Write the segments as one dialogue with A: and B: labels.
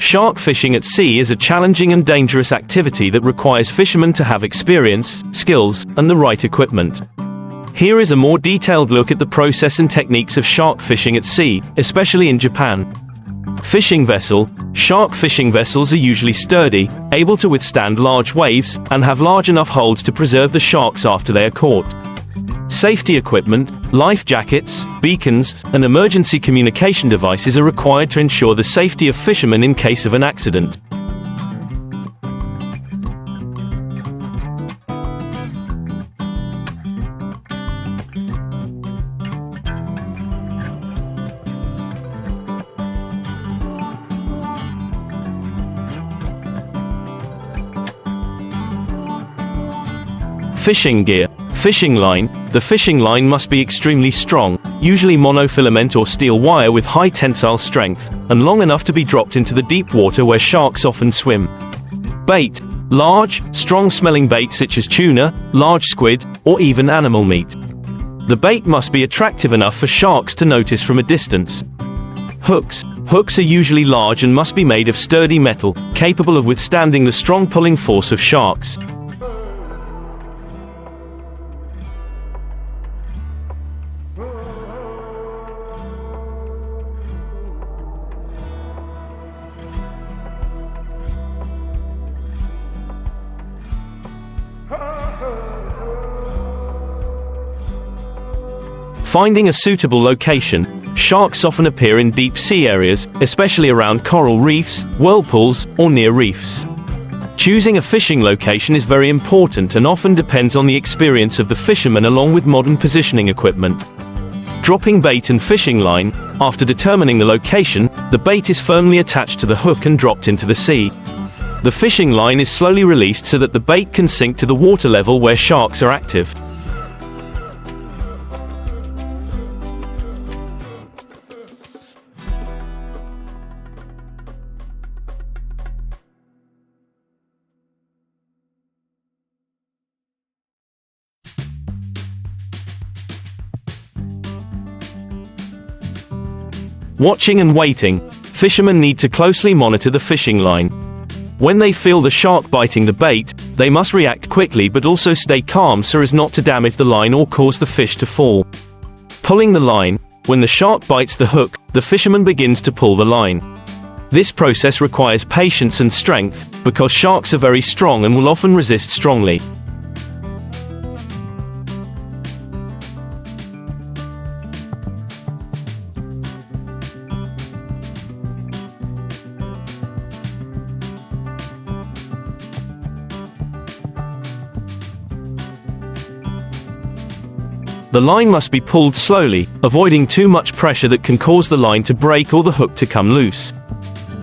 A: Shark fishing at sea is a challenging and dangerous activity that requires fishermen to have experience, skills, and the right equipment. Here is a more detailed look at the process and techniques of shark fishing at sea, especially in Japan. Fishing vessel. Shark fishing vessels are usually sturdy, able to withstand large waves, and have large enough holds to preserve the sharks after they are caught. Safety equipment, life jackets, beacons, and emergency communication devices are required to ensure the safety of fishermen in case of an accident. Fishing gear. Fishing line. The fishing line must be extremely strong, usually monofilament or steel wire with high tensile strength, and long enough to be dropped into the deep water where sharks often swim. Bait. Large, strong-smelling bait such as tuna, large squid, or even animal meat. The bait must be attractive enough for sharks to notice from a distance. Hooks. Hooks are usually large and must be made of sturdy metal, capable of withstanding the strong pulling force of sharks. Finding a suitable location. Sharks often appear in deep sea areas, especially around coral reefs, whirlpools, or near reefs. Choosing a fishing location is very important and often depends on the experience of the fisherman along with modern positioning equipment. Dropping bait and fishing line. After determining the location, the bait is firmly attached to the hook and dropped into the sea. The fishing line is slowly released so that the bait can sink to the water level where sharks are active. Watching and waiting. Fishermen need to closely monitor the fishing line. When they feel the shark biting the bait, they must react quickly but also stay calm so as not to damage the line or cause the fish to fall. Pulling the line. When the shark bites the hook, the fisherman begins to pull the line. This process requires patience and strength, because sharks are very strong and will often resist strongly. The line must be pulled slowly, avoiding too much pressure that can cause the line to break or the hook to come loose.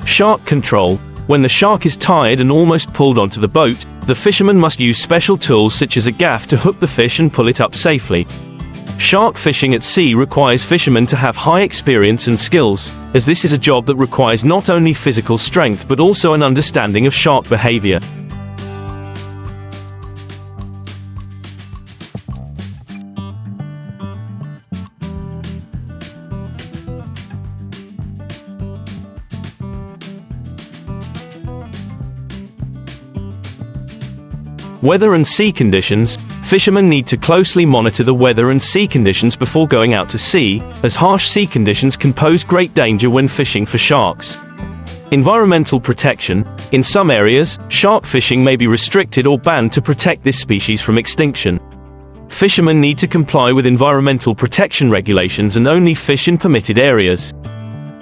A: Shark control. When the shark is tired and almost pulled onto the boat, the fisherman must use special tools such as a gaff to hook the fish and pull it up safely. Shark fishing at sea requires fishermen to have high experience and skills, as this is a job that requires not only physical strength but also an understanding of shark behavior. Weather and sea conditions. Fishermen need to closely monitor the weather and sea conditions before going out to sea, as harsh sea conditions can pose great danger when fishing for sharks. Environmental protection. In some areas, shark fishing may be restricted or banned to protect this species from extinction. Fishermen need to comply with environmental protection regulations and only fish in permitted areas.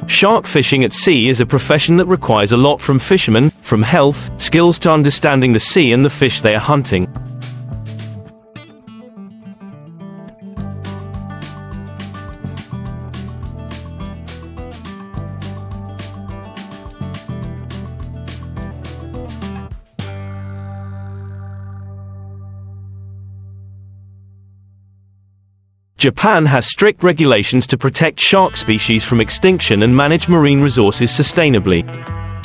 A: Shark fishing at sea is a profession that requires a lot from fishermen, from health, skills to understanding the sea and the fish they are hunting. Japan has strict regulations to protect shark species from extinction and manage marine resources sustainably.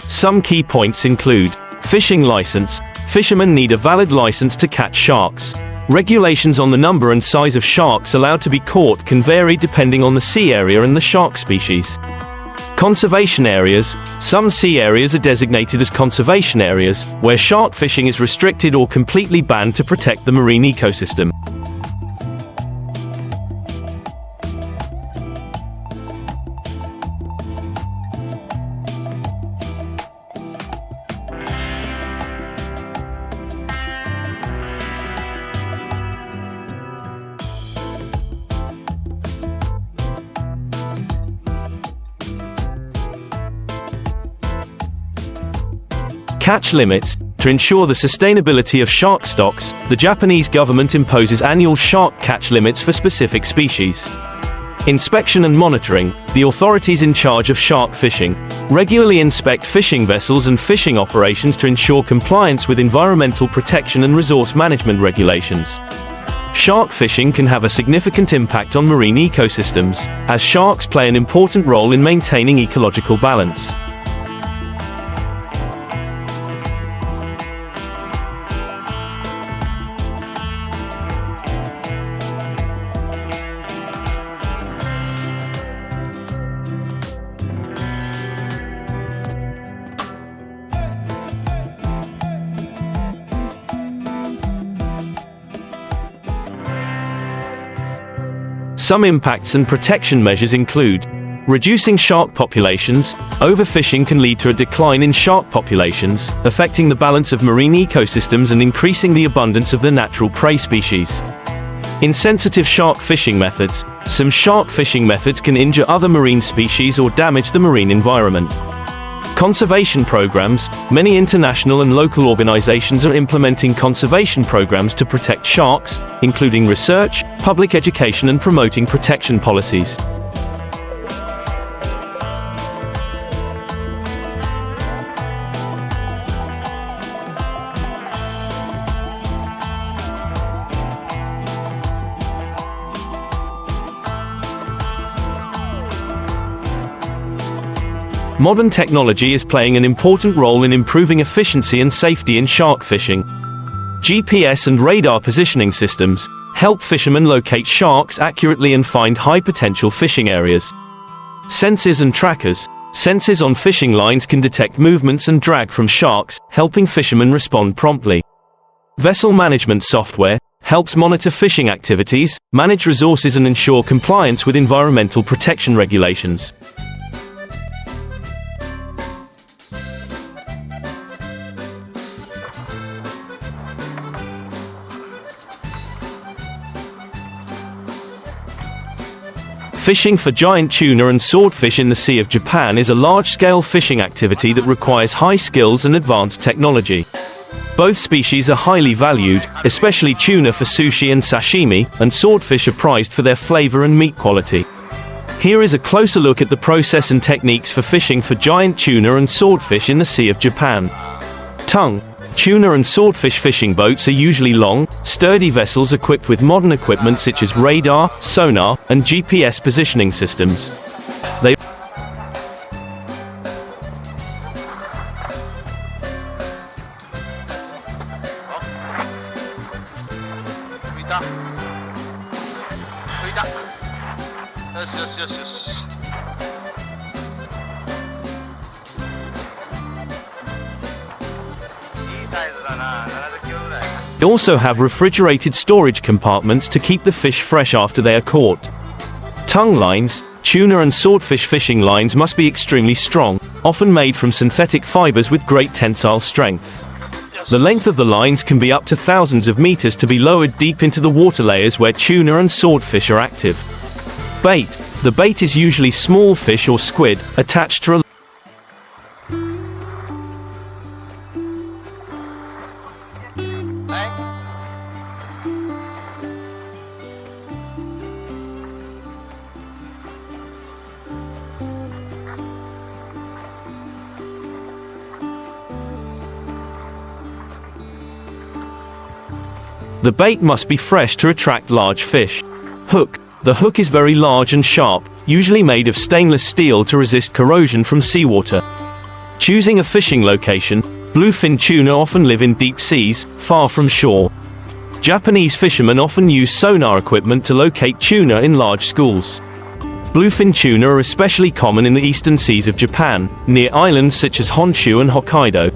A: Some key points include: fishing license. Fishermen need a valid license to catch sharks. Regulations on the number and size of sharks allowed to be caught can vary depending on the sea area and the shark species. Conservation areas. Some sea areas are designated as conservation areas, where shark fishing is restricted or completely banned to protect the marine ecosystem. Catch limits. To ensure the sustainability of shark stocks, the Japanese government imposes annual shark catch limits for specific species. Inspection and monitoring. The authorities in charge of shark fishing regularly inspect fishing vessels and fishing operations to ensure compliance with environmental protection and resource management regulations. Shark fishing can have a significant impact on marine ecosystems, as sharks play an important role in maintaining ecological balance. Some impacts and protection measures include reducing shark populations. Overfishing can lead to a decline in shark populations, affecting the balance of marine ecosystems and increasing the abundance of the natural prey species. Insensitive shark fishing methods. Some shark fishing methods can injure other marine species or damage the marine environment. Conservation programs. Many international and local organizations are implementing conservation programs to protect sharks, including research, public education and promoting protection policies. Modern technology is playing an important role in improving efficiency and safety in shark fishing. GPS and radar positioning systems help fishermen locate sharks accurately and find high-potential fishing areas. Sensors and trackers. Sensors on fishing lines can detect movements and drag from sharks, helping fishermen respond promptly. Vessel management software helps monitor fishing activities, manage resources and ensure compliance with environmental protection regulations. Fishing for giant tuna and swordfish in the Sea of Japan is a large-scale fishing activity that requires high skills and advanced technology. Both species are highly valued, especially tuna for sushi and sashimi, and swordfish are prized for their flavor and meat quality. Here is a closer look at the process and techniques for fishing for giant tuna and swordfish in the Sea of Japan. Tongue. Tuna and swordfish fishing boats are usually long, sturdy vessels equipped with modern equipment such as radar, sonar, and GPS positioning systems. They also have refrigerated storage compartments to keep the fish fresh after they are caught. Tongue lines. Tuna and swordfish fishing lines must be extremely strong, often made from synthetic fibers with great tensile strength. The length of the lines can be up to thousands of meters to be lowered deep into the water layers where tuna and swordfish are active. Bait. The bait is usually small fish or squid, attached to a The bait must be fresh to attract large fish. Hook. The hook is very large and sharp, usually made of stainless steel to resist corrosion from seawater. Choosing a fishing location. Bluefin tuna often live in deep seas, far from shore. Japanese fishermen often use sonar equipment to locate tuna in large schools. Bluefin tuna are especially common in the eastern seas of Japan, near islands such as Honshu and Hokkaido.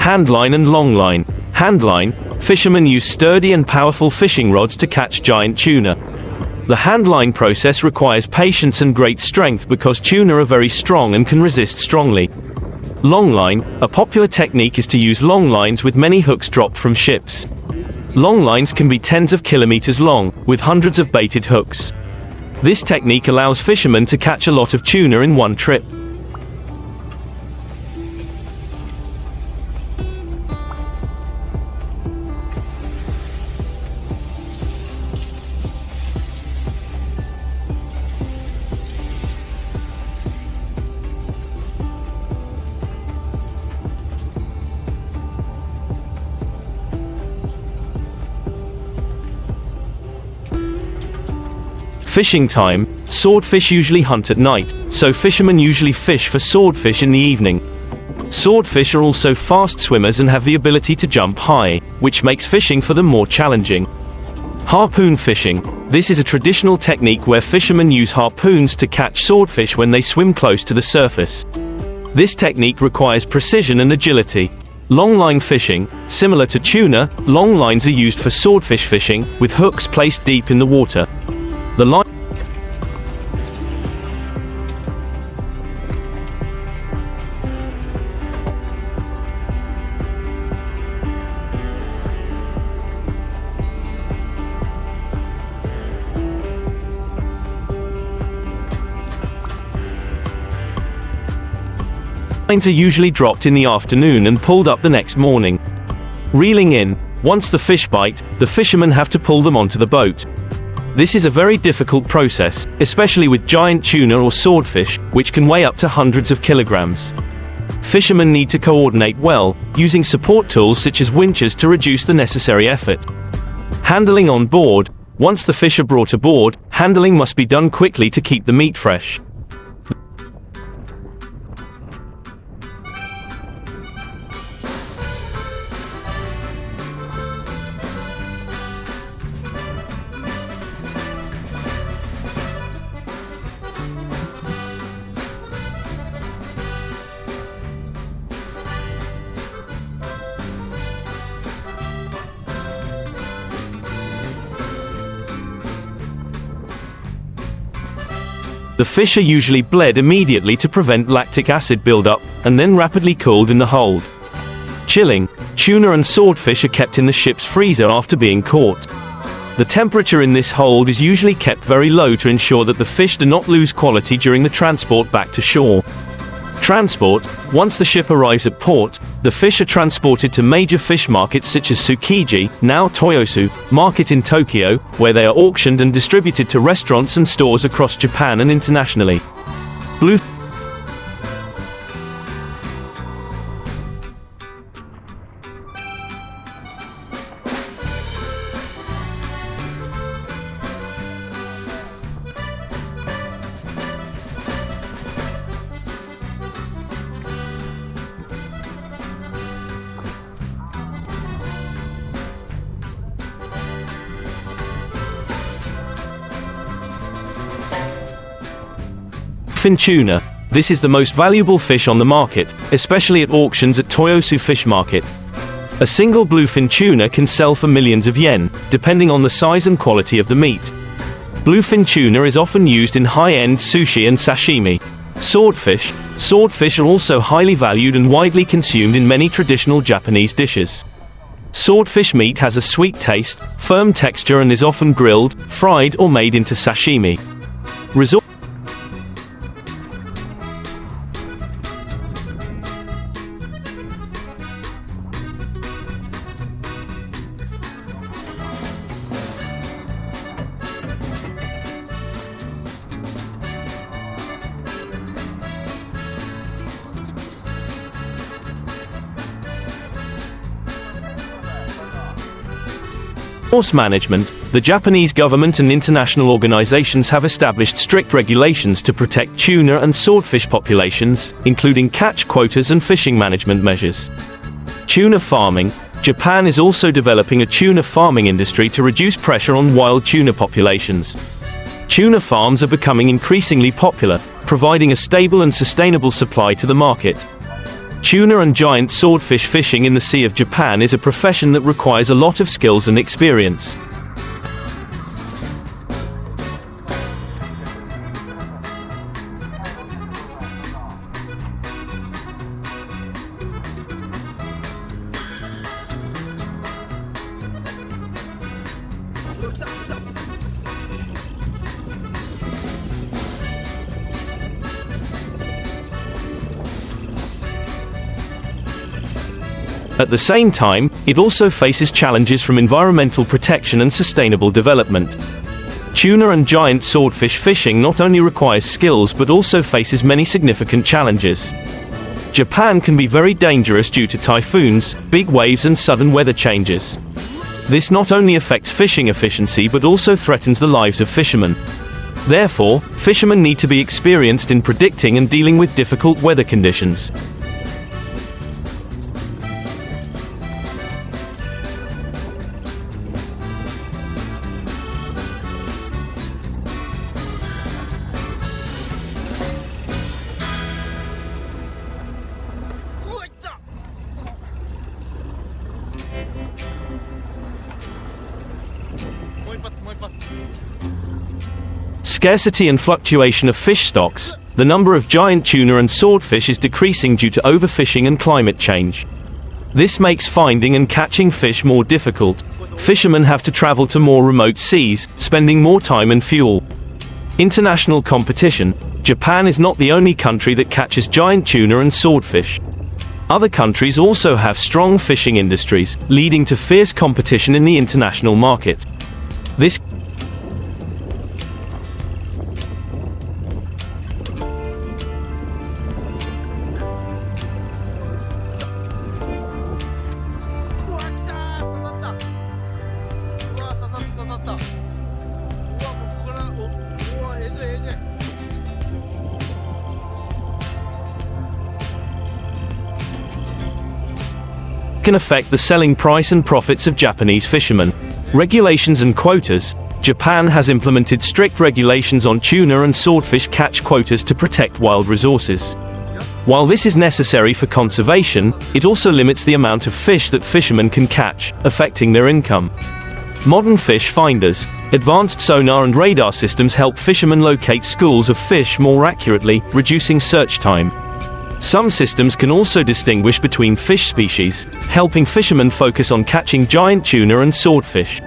A: Handline and longline. Handline, fishermen use sturdy and powerful fishing rods to catch giant tuna. The handline process requires patience and great strength because tuna are very strong and can resist strongly. Longline, a popular technique is to use long lines with many hooks dropped from ships. Long lines can be tens of kilometers long, with hundreds of baited hooks. This technique allows fishermen to catch a lot of tuna in one trip. Fishing time. Swordfish usually hunt at night, so fishermen usually fish for swordfish in the evening. Swordfish are also fast swimmers and have the ability to jump high, which makes fishing for them more challenging. Harpoon fishing. This is a traditional technique where fishermen use harpoons to catch swordfish when they swim close to the surface. This technique requires precision and agility. Longline fishing. Similar to tuna, long lines are used for swordfish fishing, with hooks placed deep in the water. The line lines are usually dropped in the afternoon and pulled up the next morning. Reeling in. Once the fish bite, the fishermen have to pull them onto the boat. This is a very difficult process, especially with giant tuna or swordfish, which can weigh up to hundreds of kilograms. Fishermen need to coordinate well, using support tools such as winches to reduce the necessary effort. Handling on board. Once the fish are brought aboard, handling must be done quickly to keep the meat fresh. The fish are usually bled immediately to prevent lactic acid buildup, and then rapidly cooled in the hold. Chilling. Tuna and swordfish are kept in the ship's freezer after being caught. The temperature in this hold is usually kept very low to ensure that the fish do not lose quality during the transport back to shore. Transport. Once the ship arrives at port, the fish are transported to major fish markets such as Tsukiji, now Toyosu, market in Tokyo, where they are auctioned and distributed to restaurants and stores across Japan and internationally. Blue Bluefin tuna. This is the most valuable fish on the market, especially at auctions at Toyosu Fish Market. A single bluefin tuna can sell for millions of yen, depending on the size and quality of the meat. Bluefin tuna is often used in high-end sushi and sashimi. Swordfish. Swordfish are also highly valued and widely consumed in many traditional Japanese dishes. Swordfish meat has a sweet taste, firm texture and is often grilled, fried or made into sashimi. Resource management. The Japanese government and international organizations have established strict regulations to protect tuna and swordfish populations, including catch quotas and fishing management measures. Tuna farming. Japan is also developing a tuna farming industry to reduce pressure on wild tuna populations. Tuna farms are becoming increasingly popular, providing a stable and sustainable supply to the market. Tuna and giant swordfish fishing in the Sea of Japan is a profession that requires a lot of skills and experience. At the same time, it also faces challenges from environmental protection and sustainable development. Tuna and giant swordfish fishing not only requires skills but also faces many significant challenges. Japan can be very dangerous due to typhoons, big waves and sudden weather changes. This not only affects fishing efficiency but also threatens the lives of fishermen. Therefore, fishermen need to be experienced in predicting and dealing with difficult weather conditions. Scarcity and fluctuation of fish stocks. The number of giant tuna and swordfish is decreasing due to overfishing and climate change. This makes finding and catching fish more difficult. Fishermen have to travel to more remote seas, spending more time and fuel. International competition. Japan is not the only country that catches giant tuna and swordfish. Other countries also have strong fishing industries, leading to fierce competition in the international market. This can affect the selling price and profits of Japanese fishermen. Regulations and quotas. Japan has implemented strict regulations on tuna and swordfish catch quotas to protect wild resources. While this is necessary for conservation, it also limits the amount of fish that fishermen can catch, affecting their income. Modern fish finders. Advanced sonar and radar systems help fishermen locate schools of fish more accurately, reducing search time. Some systems can also distinguish between fish species, helping fishermen focus on catching giant tuna and swordfish.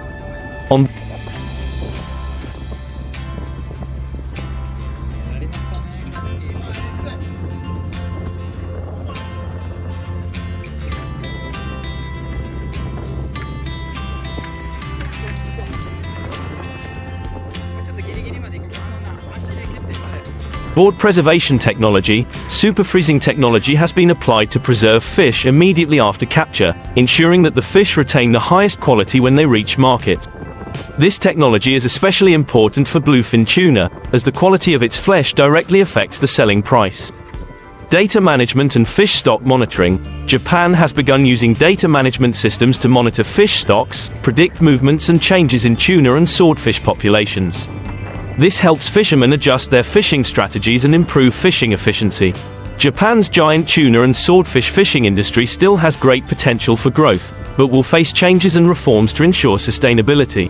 A: Board preservation technology. Superfreezing technology has been applied to preserve fish immediately after capture, ensuring that the fish retain the highest quality when they reach market. This technology is especially important for bluefin tuna, as the quality of its flesh directly affects the selling price. Data management and fish stock monitoring. Japan has begun using data management systems to monitor fish stocks, predict movements and changes in tuna and swordfish populations. This helps fishermen adjust their fishing strategies and improve fishing efficiency. Japan's giant tuna and swordfish fishing industry still has great potential for growth, but will face changes and reforms to ensure sustainability.